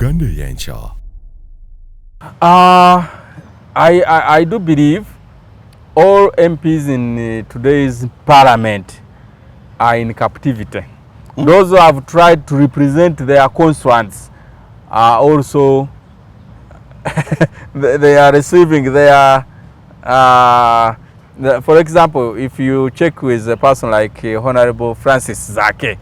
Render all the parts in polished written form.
Uganda yencha. I do believe all MPs in today's parliament are in captivity. Those who have tried to represent their constituents are also they are receiving their for example, if you check with a person like Honorable Francis Zake,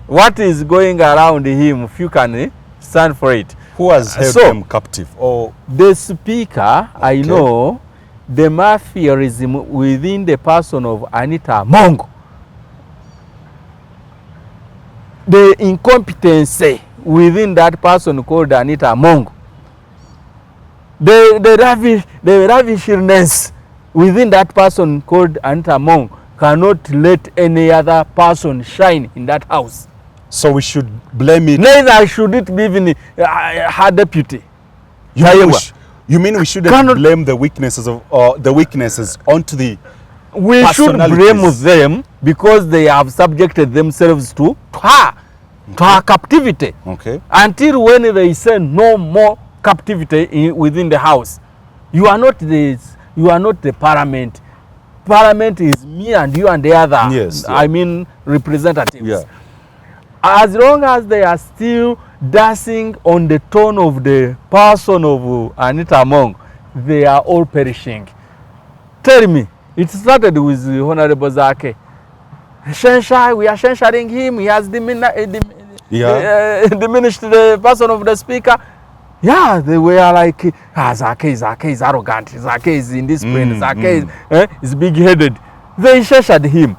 what is going around him, if you can stand for it. Who has held them captive? Or the speaker, okay. I know the mafiaism within the person of Anita Mongo, the incompetency within that person called Anita Mongo, the ravishness within that person called Anita Mongo cannot let any other person shine in that house. So we should blame it. Neither should it be even her deputy. You mean we shouldn't blame the weaknesses of the weaknesses onto the we should blame them because they have subjected themselves to her captivity. Okay. Until when they say no more captivity within the house. You are not the parliament. Parliament is me and you and the other. Yes. I mean representatives. Yeah. As long as they are still dancing on the tone of the person of Anita Mongo, they are all perishing. Tell me, it started with Honorable Zake. We are censuring him. He has diminished the person of the speaker. Yeah, they were like, Zake is arrogant. Zake is indisciplined. Zake is big-headed. They censured him.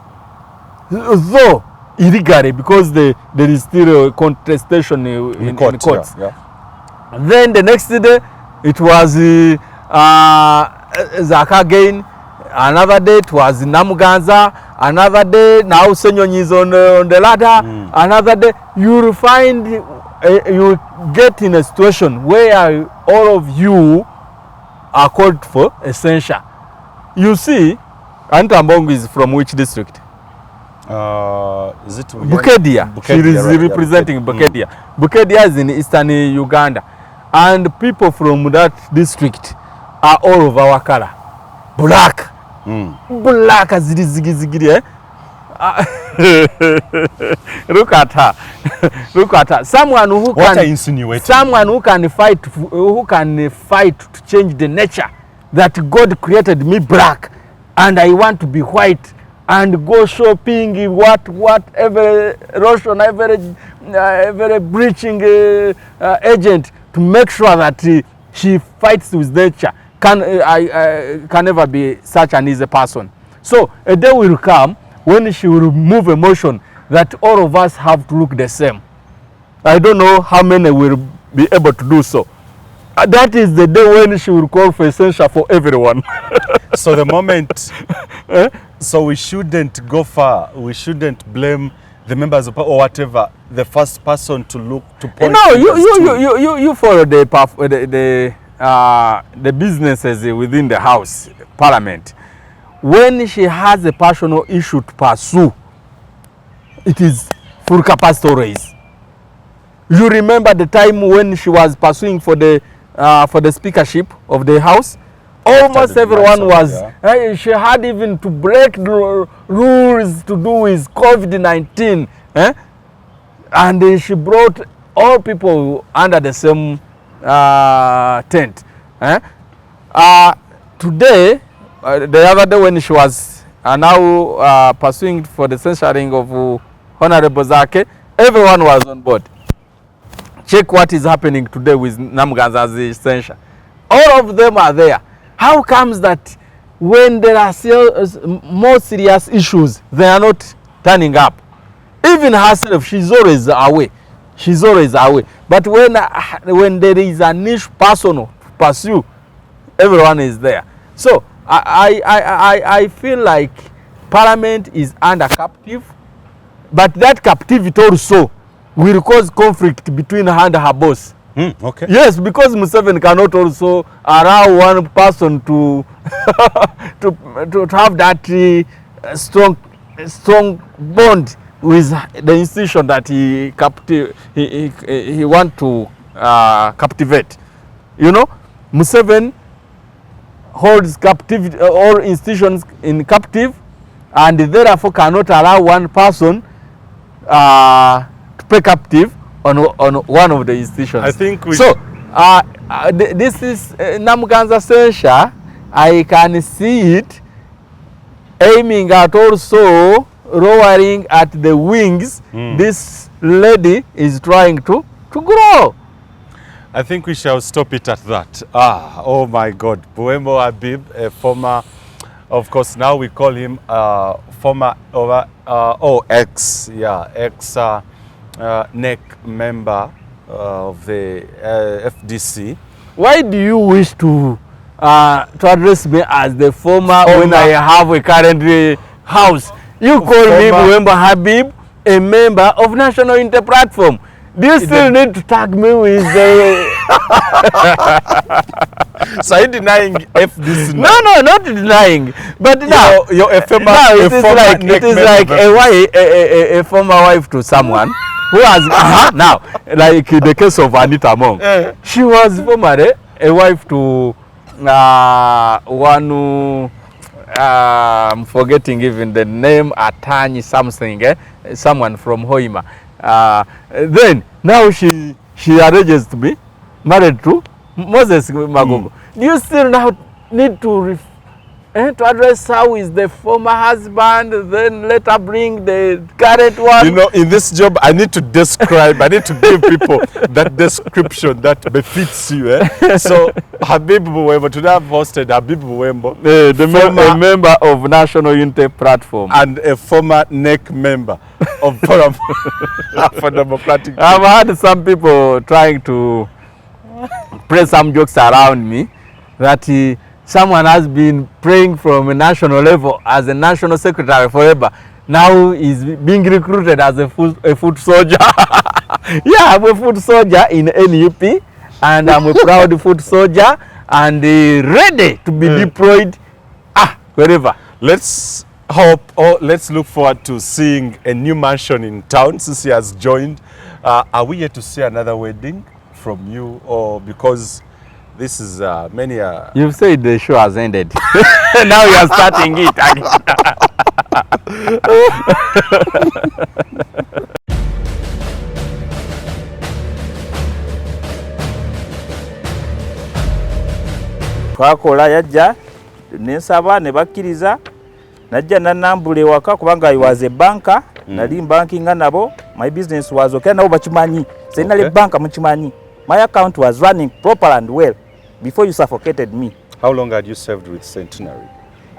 Though, illegally, because there is still a contestation in courts. Yeah. Then the next day, it was Zaka again. Another day, it was Namuganza. Another day, now Senyonyi is on the ladder. Another day, you will find, you get in a situation where all of you are called for a censure. You see, Anita Mongo is from which district? Is it Bukedia? She is representing Bukedia. Bukedia is in eastern Uganda, and people from that district are all of our color, black, black as ziggy. Look at her. Look at her. Someone who can fight to change the nature that God created me black, and I want to be white. And go shopping, whatever Russian, every breaching agent to make sure that she fights with nature can never be such an easy person. So a day will come when she will move a motion that all of us have to look the same. I don't know how many will be able to do so. That is the day when she will call for censure for everyone. So the moment, so we shouldn't go far. We shouldn't blame the members of or whatever. The first person to look to point. No, you follow the businesses within the house, parliament. When she has a personal issue to pursue, it is full capacity raise. You remember the time when she was pursuing for the speakership of the house? Almost everyone was, she had even to break the rules to do with COVID-19. And she brought all people under the same tent. Today, the other day when she was now pursuing for the censuring of Honorable Zake, everyone was on board. Check what is happening today with Namuganza's censure. All of them are there. How comes that when there are more serious issues, they are not turning up? Even herself, she's always away. She's always away. But when there is a niche person to pursue, everyone is there. So I feel like Parliament is under captive, but that captivity also will cause conflict between her and her boss. Okay. Yes, because Museveni cannot also allow one person to to have that strong bond with the institution that he want to captivate. You know, Museveni holds captivity all institutions in captive, and therefore cannot allow one person to pay captive on one of the institutions. I think we so. This is Namuganza censure. I can see it aiming at also lowering at the wings. This lady is trying to grow. I think we shall stop it at that. Oh my God. Buwembo Habib, a former, of course, now we call him former ex NEC member of the FDC. Why do you wish to address me as the former when I have a current house? You call me Buwembo Habib, a member of National Unity Platform. Do you still need to tag me with the... So are you denying FDC? No, not denying. But now you're a former, it is like a former wife to someone who has now, like the case of Anita Among. She was formerly a wife to one who I'm forgetting even the name, Atani something, someone from Hoima. Then now she arranges to be married to Moses Magogo. Do you still now need to address how is the former husband, then later bring the current one? You know, in this job, I need to describe, I need to give people that description that befits you. So, Habib Buwembo, today I've hosted Habib Buwembo, a member of National Unity Platform. And a former NEC member of Forum for Democratic. I've had some people trying to play some jokes around me that someone has been praying from a national level as a national secretary forever. Now he's being recruited as a foot soldier. Yeah, I'm a foot soldier in NUP, and I'm a proud foot soldier and ready to be deployed wherever. Let's hope, let's look forward to seeing a new mansion in town since he has joined. Are we yet to see another wedding from you, or because this is many... You've said the show has ended. Now you are starting it again. Twakola yajja nensaba ne bakkiriza, najja nannambula ewaka kubanga I was a banker. Nali bankinga nabo. My business was okay. Nabo bakimanyi. Senali banka mukimanyi. My account was running proper and well before you suffocated me. How long had you served with Centenary?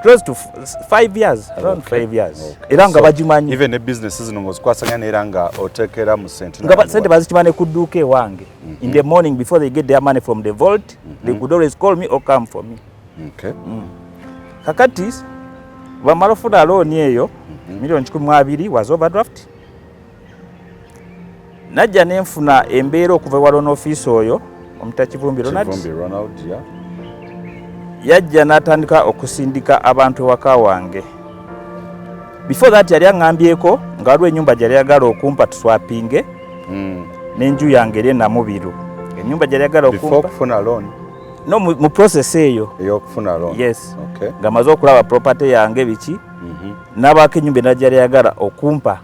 Close to 5 years, around 5 years. Eranga bajimanyi. Even a business is no kwasanga eranga otekera mu Centenary. Ngaba sente bazikimane kuduke wange. In the morning before they get their money from the vault, they could always call me or come for me. Okay. Kakati bamala ofuna loan eyo million 12 was overdraft. Najja nenfuna embeera okuva walo n'office oyo Omutakivumbiro Ronald, yeah. Yajja n'atandika okusindika abantu waka wange. Before that yali aŋŋambyeko nga waliwo ennyumba gyali ayagala okumpa tuswapinge n'enju yange eri Namubiru. Ennyumba gyali ayagala okumpa. Before kufuna loan? No, mu process eyo. Ey'okufuna loan? Yes. Okay. Nga maze okulaba property yange biki. N'abaako ennyumba endala gyali ayagala okumpa.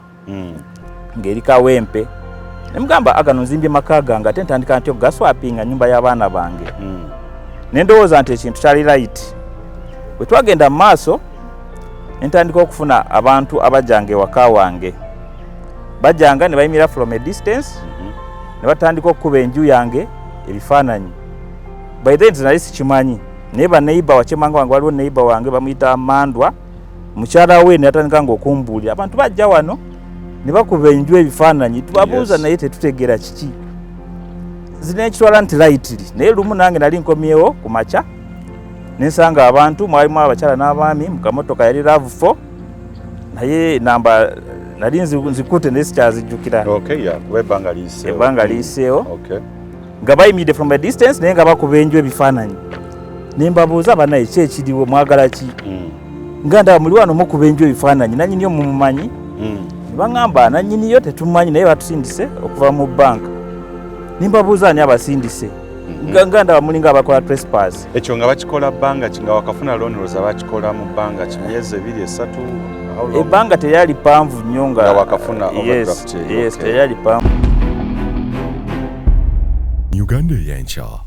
Ng'eri Kawempe. Nemugamba agano nzimbye maka gange ate ntandika nti ogaswapinga nyumba y'abaana bange. Nendowooza nti ekintu kyali right. Bwe twagenda mu maaso ntandika okufuna abantu abajjanga ewaka wange. Bajjanga ne bayimira from a distance ne batandika okukuba enju yange ebifaananyi. By then nali sikimanyi. Naye baneighbor wakemanga wange waliwo neighbor wange bamuyita Amandwa. Mukyala we ne atandika ng'okumbuulira abantu bajja wano ne bakuba enju ebifaananyi tubabuuza naye tetutegeera kiki. Zinekitwala nti lightly naye lumu nange nali nkomyewo ku makya nensanga abantu mwalimu abakyala n'abaami mu kamotoka yali RAV4 naye namba nali nzikute naye sikyazijjukira. Okay, yeah. Ebbanga liiseewo. Okay. Nga bayimiridde from a distance naye nga bakuba enju ebifaananyi. Ne mbabuuza banaye ki ekiriwo mwagala ki? Nga ndaba muli wano mukuba enju ebifaananyi nannyini yo mumumanyi? Ne baŋŋamba nannyini yo tetumanyi naye batusindise okuva mu banka. nimbabuuza ani abasindise nga ndaba mulinga abakola trespass. Ekyo nga bakikola bbanga ki nga wakafuna loan roza bakikola mu bbanga ki myezi 2-3 ebbanga teyali panvu nnyo nga wakafuna overdraft. Yes, teyali panvu. Uganda Yancha.